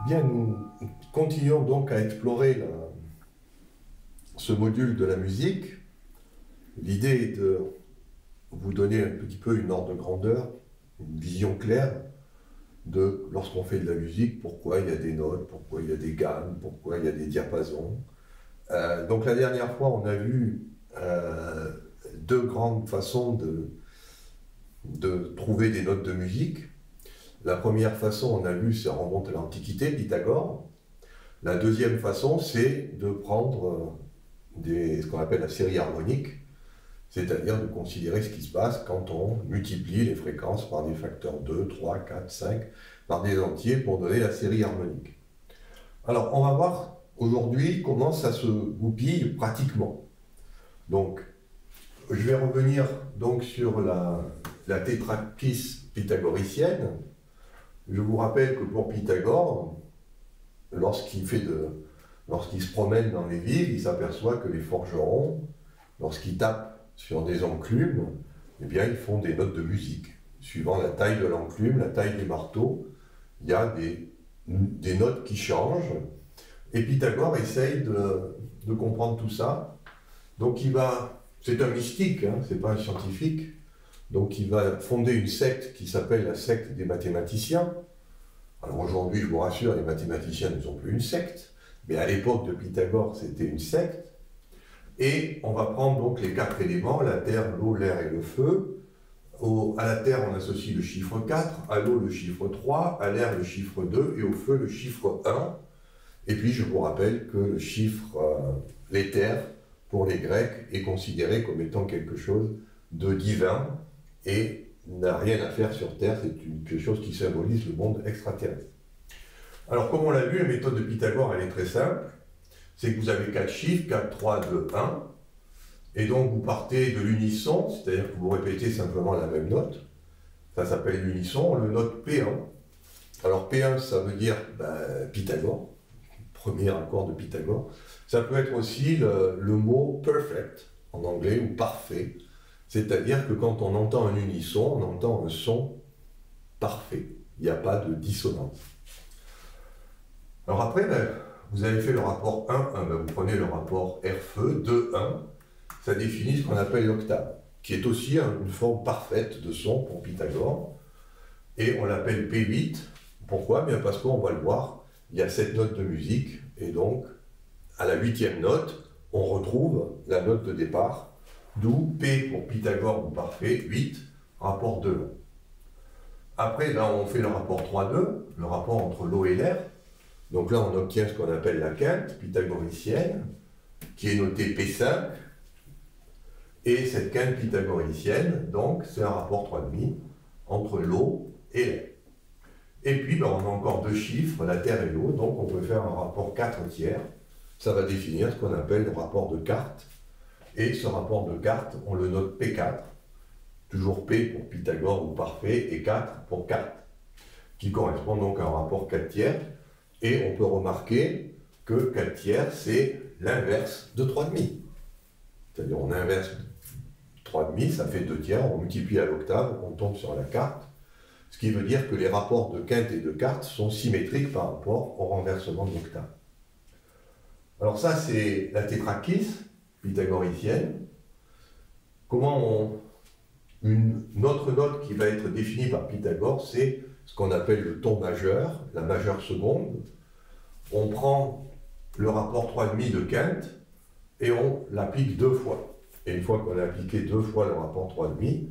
Bien, nous continuons donc à explorer ce module de la musique. L'idée est de vous donner un petit peu une ordre de grandeur, une vision claire de lorsqu'on fait de la musique, pourquoi il y a des notes, pourquoi il y a des gammes, pourquoi il y a des diapasons. Donc la dernière fois, on a vu deux grandes façons de trouver des notes de musique. La première façon, on a vu, ça remonte à l'Antiquité, Pythagore. La deuxième façon, c'est de prendre ce qu'on appelle la série harmonique, c'est-à-dire de considérer ce qui se passe quand on multiplie les fréquences par des facteurs 2, 3, 4, 5, par des entiers pour donner la série harmonique. Alors, on va voir aujourd'hui comment ça se goupille pratiquement. Donc, je vais revenir donc sur la tétrakis pythagoricienne. Je vous rappelle que pour Pythagore, lorsqu'il se promène dans les villes, il s'aperçoit que les forgerons, lorsqu'ils tapent sur des enclumes, eh bien, ils font des notes de musique. Suivant la taille de l'enclume, la taille des marteaux, il y a des notes qui changent. Et Pythagore essaye de comprendre tout ça. Donc c'est un mystique, hein, c'est pas un scientifique. Donc il va fonder une secte qui s'appelle la secte des mathématiciens. Alors aujourd'hui, je vous rassure, les mathématiciens ne sont plus une secte, mais à l'époque de Pythagore, c'était une secte. Et on va prendre donc les quatre éléments, la terre, l'eau, l'air et le feu. À la terre, on associe le chiffre 4, à l'eau le chiffre 3, à l'air le chiffre 2 et au feu le chiffre 1. Et puis je vous rappelle que le chiffre l'éther, pour les Grecs, est considéré comme étant quelque chose de divin et n'a rien à faire sur Terre, c'est quelque chose qui symbolise le monde extraterrestre. Alors comme on l'a vu, la méthode de Pythagore, elle est très simple. C'est que vous avez 4 chiffres, 4, 3, 2, 1, et donc vous partez de l'unisson, c'est-à-dire que vous répétez simplement la même note. Ça s'appelle l'unisson, on le note P1. Alors P1, ça veut dire Pythagore, premier accord de Pythagore. Ça peut être aussi le mot perfect en anglais ou parfait. C'est-à-dire que quand on entend un unisson, on entend un son parfait. Il n'y a pas de dissonance. Alors après, vous avez fait le rapport 1, vous prenez le rapport R-feu, 2-1, ça définit ce qu'on appelle l'octave, qui est aussi une forme parfaite de son pour Pythagore. Et on l'appelle P8. Pourquoi? Bien parce qu'on va le voir, il y a 7 notes de musique, et donc, à la 8e note, on retrouve la note de départ, d'où P pour Pythagore ou parfait, 8, rapport 2. Après, là, on fait le rapport 3-2, le rapport entre l'eau et l'air. Donc là, on obtient ce qu'on appelle la quinte pythagoricienne, qui est notée P5. Et cette quinte pythagoricienne, donc, c'est un rapport 3,5 entre l'eau et l'air. Et puis, on a encore 2 chiffres, la terre et l'eau, donc on peut faire un rapport 4 tiers. Ça va définir ce qu'on appelle le rapport de Cartes. Et ce rapport de Cartes, on le note P4, toujours P pour Pythagore ou parfait, et 4 pour Cartes, qui correspond donc à un rapport 4 tiers. Et on peut remarquer que 4 tiers, c'est l'inverse de 3,5. C'est-à-dire on inverse 3,5, ça fait 2 tiers, on multiplie à l'octave, on tombe sur la quarte. Ce qui veut dire que les rapports de quinte et de quarte sont symétriques par rapport au renversement de l'octave. Alors ça, c'est la tétrakis pythagoricienne. Une autre note qui va être définie par Pythagore, c'est ce qu'on appelle le ton majeur, la majeure seconde. On prend le rapport 3,5 de quinte et on l'applique 2 fois. Et une fois qu'on a appliqué 2 fois le rapport 3,5,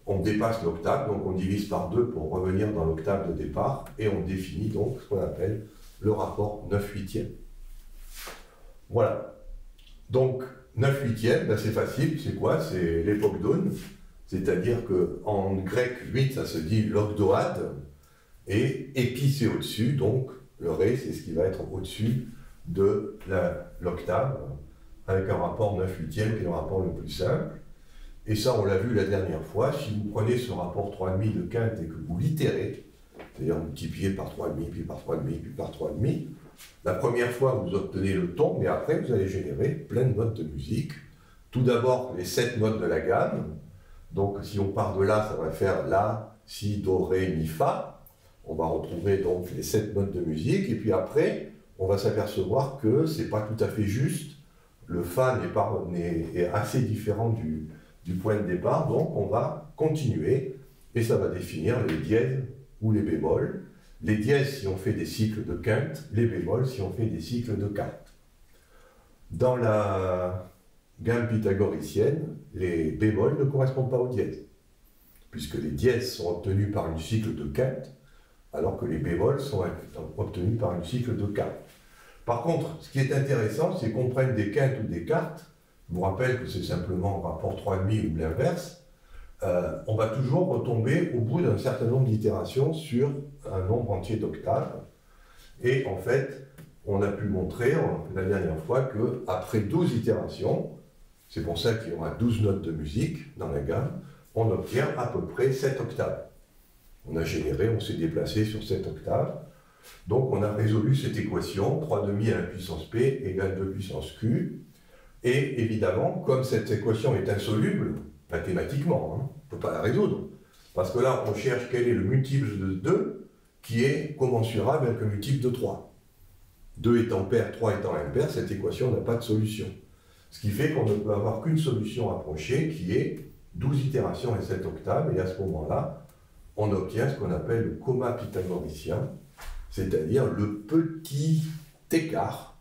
on dépasse l'octave, donc on divise par 2 pour revenir dans l'octave de départ, et on définit donc ce qu'on appelle le rapport 9/8. Voilà. Donc 9/8, c'est facile, c'est quoi? C'est l'époque d'aune, c'est-à-dire qu'en grec, 8, ça se dit l'ogdoade, et épi, c'est au-dessus, donc le ré, c'est ce qui va être au-dessus de l'octave, avec un rapport 9/8 qui est le rapport le plus simple. Et ça, on l'a vu la dernière fois, si vous prenez ce rapport 3,5 de quinte et que vous l'itérez, c'est-à-dire multipliez par 3,5, puis par 3,5, puis par 3,5, la première fois, vous obtenez le ton, mais après, vous allez générer plein de notes de musique. Tout d'abord, les 7 notes de la gamme. Donc, si on part de là, ça va faire La, Si, Do, Ré, Mi, Fa. On va retrouver donc les 7 notes de musique, et puis après, on va s'apercevoir que ce n'est pas tout à fait juste. Le Fa est assez différent du point de départ, donc on va continuer, et ça va définir les dièses ou les bémols. Les dièses si on fait des cycles de quinte, les bémols si on fait des cycles de quarte. Dans la gamme pythagoricienne, les bémols ne correspondent pas aux dièses, puisque les dièses sont obtenus par un cycle de quinte, alors que les bémols sont obtenus par un cycle de quarte. Par contre, ce qui est intéressant, c'est qu'on prenne des quintes ou des quartes. Je vous rappelle que c'est simplement un rapport 3,5 ou l'inverse. On va toujours retomber au bout d'un certain nombre d'itérations sur un nombre entier d'octaves. Et en fait, on a pu montrer la dernière fois qu'après 12 itérations, c'est pour ça qu'il y aura 12 notes de musique dans la gamme, on obtient à peu près 7 octaves. On a généré, on s'est déplacé sur 7 octaves. Donc on a résolu cette équation, 3,5 à la puissance P égale 2 puissance Q. Et évidemment, comme cette équation est insoluble, mathématiquement, on ne peut pas la résoudre. Parce que là, on cherche quel est le multiple de 2 qui est commensurable avec le multiple de 3. 2 étant pair, 3 étant impair, cette équation n'a pas de solution. Ce qui fait qu'on ne peut avoir qu'une solution approchée qui est 12 itérations et 7 octaves. Et à ce moment-là, on obtient ce qu'on appelle le comma pythagoricien, c'est-à-dire le petit écart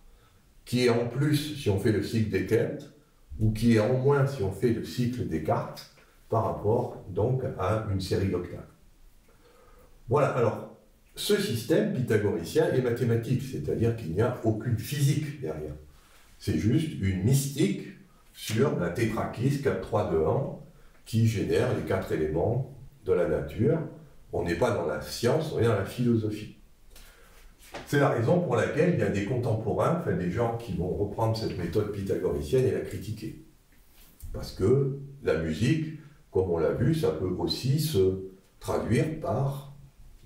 qui est en plus si on fait le cycle des quintes ou qui est en moins si on fait le cycle des quartes par rapport donc à une série d'octaves. Voilà, alors ce système pythagoricien est mathématique, c'est-à-dire qu'il n'y a aucune physique derrière. C'est juste une mystique sur la tétrakis 4, 3, 2, 1 qui génère les 4 éléments de la nature. On n'est pas dans la science, on est dans la philosophie. C'est la raison pour laquelle il y a des contemporains, enfin des gens qui vont reprendre cette méthode pythagoricienne et la critiquer. Parce que la musique, comme on l'a vu, ça peut aussi se traduire par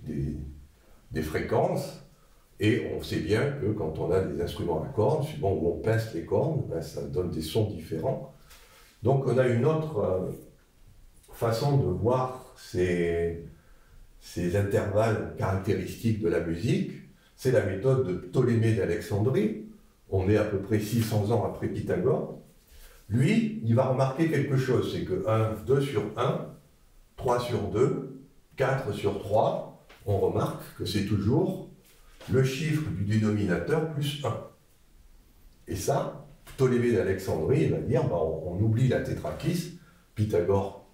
des fréquences. Et on sait bien que quand on a des instruments à cordes, suivant où on pince les cordes, ben ça donne des sons différents. Donc on a une autre façon de voir ces intervalles caractéristiques de la musique. C'est la méthode de Ptolémée d'Alexandrie. On est à peu près 600 ans après Pythagore. Lui, il va remarquer quelque chose, c'est que 2 sur 1, 3 sur 2, 4 sur 3, on remarque que c'est toujours le chiffre du dénominateur plus 1. Et ça, Ptolémée d'Alexandrie, il va dire, bah, on oublie la tétrakis, Pythagore,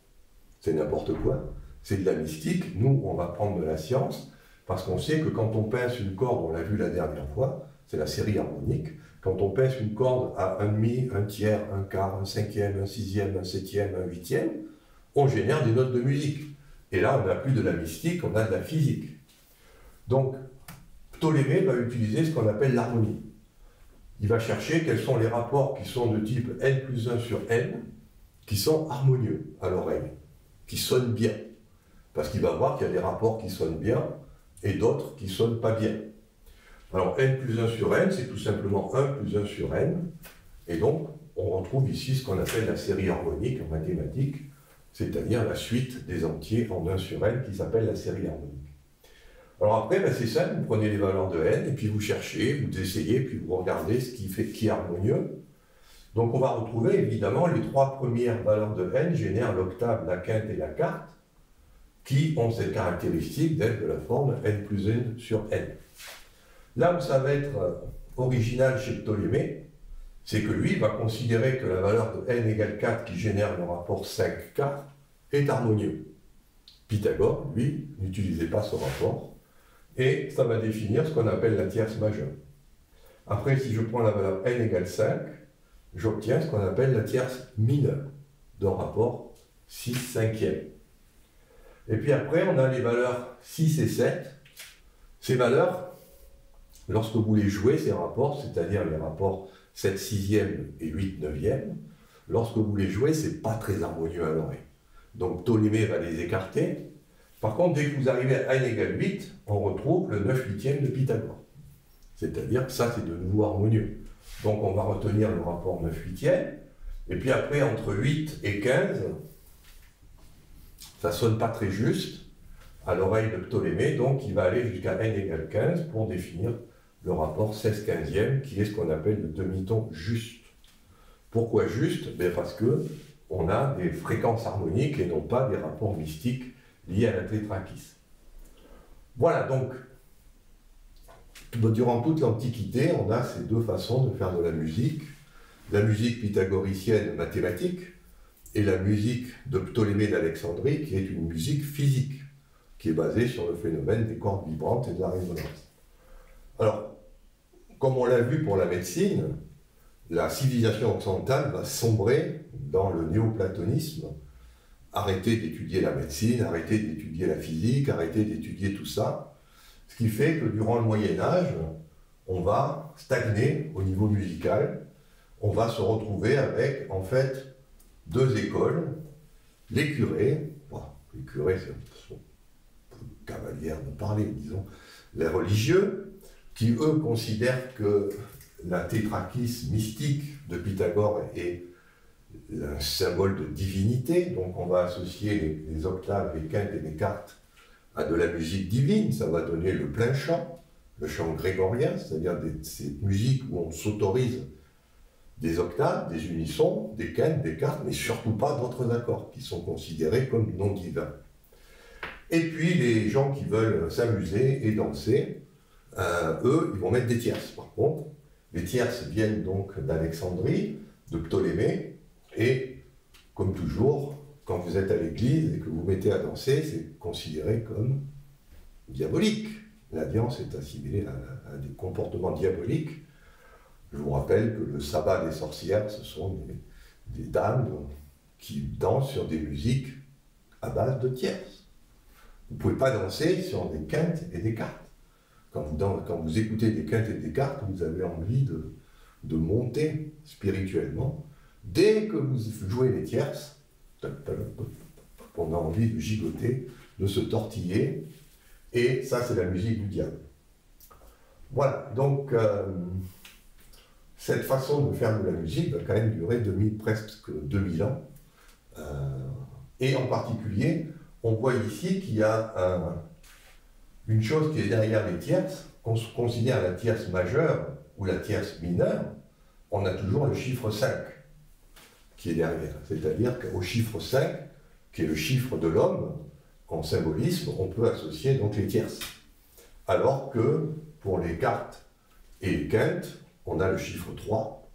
c'est n'importe quoi, c'est de la mystique, nous, on va prendre de la science, parce qu'on sait que quand on pince une corde, on l'a vu la dernière fois, c'est la série harmonique, quand on pince une corde à un demi, un tiers, un quart, un cinquième, un sixième, un septième, un huitième, on génère des notes de musique. Et là, on n'a plus de la mystique, on a de la physique. Donc, Ptolémée va utiliser ce qu'on appelle l'harmonie. Il va chercher quels sont les rapports qui sont de type n plus 1 sur n, qui sont harmonieux à l'oreille, qui sonnent bien. Parce qu'il va voir qu'il y a des rapports qui sonnent bien, et d'autres qui ne sonnent pas bien. Alors n plus 1 sur n, c'est tout simplement 1 plus 1 sur n, et donc on retrouve ici ce qu'on appelle la série harmonique en mathématiques, c'est-à-dire la suite des entiers en 1 sur n qui s'appelle la série harmonique. Alors après, ben c'est simple, vous prenez les valeurs de n, et puis vous cherchez, vous essayez, puis vous regardez ce qui est harmonieux. Donc on va retrouver évidemment les 3 premières valeurs de n génèrent l'octave, la quinte et la quarte, qui ont cette caractéristique d'être de la forme n plus 1 sur n. Là où ça va être original chez Ptolémée, c'est que lui va considérer que la valeur de n égale 4 qui génère le rapport 5 quarts est harmonieux. Pythagore, lui, n'utilisait pas ce rapport, et ça va définir ce qu'on appelle la tierce majeure. Après, si je prends la valeur n égale 5, j'obtiens ce qu'on appelle la tierce mineure, de rapport 6 cinquièmes. Et puis après, on a les valeurs 6 et 7. Ces valeurs, lorsque vous les jouez, ces rapports, c'est-à-dire les rapports 7 sixième et 8 neuvième, lorsque vous les jouez, ce n'est pas très harmonieux à l'oreille. Donc Ptolémée va les écarter. Par contre, dès que vous arrivez à n égale 8, on retrouve le 9 huitième de Pythagore. C'est-à-dire que ça, c'est de nouveau harmonieux. Donc on va retenir le rapport 9 huitième. Et puis après, entre 8 et 15, ça ne sonne pas très juste. à l'oreille de Ptolémée, donc il va aller jusqu'à n égale 15 pour définir le rapport 16/15e, qui est ce qu'on appelle le demi-ton juste. Pourquoi juste? Parce que on a des fréquences harmoniques et non pas des rapports mystiques liés à la tétrakis. Voilà, donc, durant toute l'Antiquité, on a ces deux façons de faire de la musique pythagoricienne mathématique et la musique de Ptolémée d'Alexandrie, qui est une musique physique, qui est basée sur le phénomène des cordes vibrantes et de la résonance. Alors, comme on l'a vu pour la médecine, la civilisation occidentale va sombrer dans le néoplatonisme, arrêter d'étudier la médecine, arrêter d'étudier la physique, arrêter d'étudier tout ça, ce qui fait que durant le Moyen-Âge, on va stagner au niveau musical, on va se retrouver avec, en fait, deux écoles, les curés, les curés sont cavalières de parler, disons, les religieux, qui eux considèrent que la tétrakis mystique de Pythagore est un symbole de divinité, donc on va associer les octaves, les quintes et les quartes à de la musique divine, ça va donner le plein chant, le chant grégorien, c'est-à-dire ces musiques où on s'autorise des octaves, des unissons, des quintes, des quartes, mais surtout pas d'autres accords qui sont considérés comme non divins. Et puis les gens qui veulent s'amuser et danser, eux, ils vont mettre des tierces. Par contre, les tierces viennent donc d'Alexandrie, de Ptolémée, et comme toujours, quand vous êtes à l'église et que vous mettez à danser, c'est considéré comme diabolique. La danse est assimilée à des comportements diaboliques. Je vous rappelle que le sabbat des sorcières, ce sont des dames qui dansent sur des musiques à base de tierces. Vous ne pouvez pas danser sur des quintes et des quartes. Quand vous écoutez des quintes et des quartes, vous avez envie de monter spirituellement. Dès que vous jouez les tierces, on a envie de gigoter, de se tortiller, et ça c'est la musique du diable. Voilà, donc cette façon de faire de la musique va quand même durer presque 2000 ans, et en particulier, on voit ici qu'il y a une chose qui est derrière les tierces, qu'on considère la tierce majeure ou la tierce mineure, on a toujours le chiffre 5 qui est derrière. C'est-à-dire qu'au chiffre 5, qui est le chiffre de l'homme, en symbolisme, on peut associer donc les tierces. Alors que pour les quartes et les quintes, on a le chiffre 3,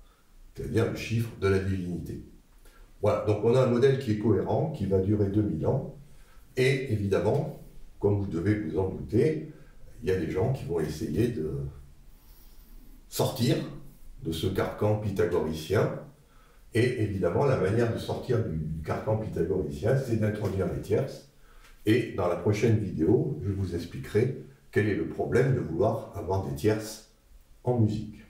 c'est-à-dire le chiffre de la divinité. Voilà, donc on a un modèle qui est cohérent, qui va durer 2000 ans, et évidemment, comme vous devez vous en douter, il y a des gens qui vont essayer de sortir de ce carcan pythagoricien, et évidemment, la manière de sortir du carcan pythagoricien, c'est d'introduire les tierces, et dans la prochaine vidéo, je vous expliquerai quel est le problème de vouloir avoir des tierces en musique.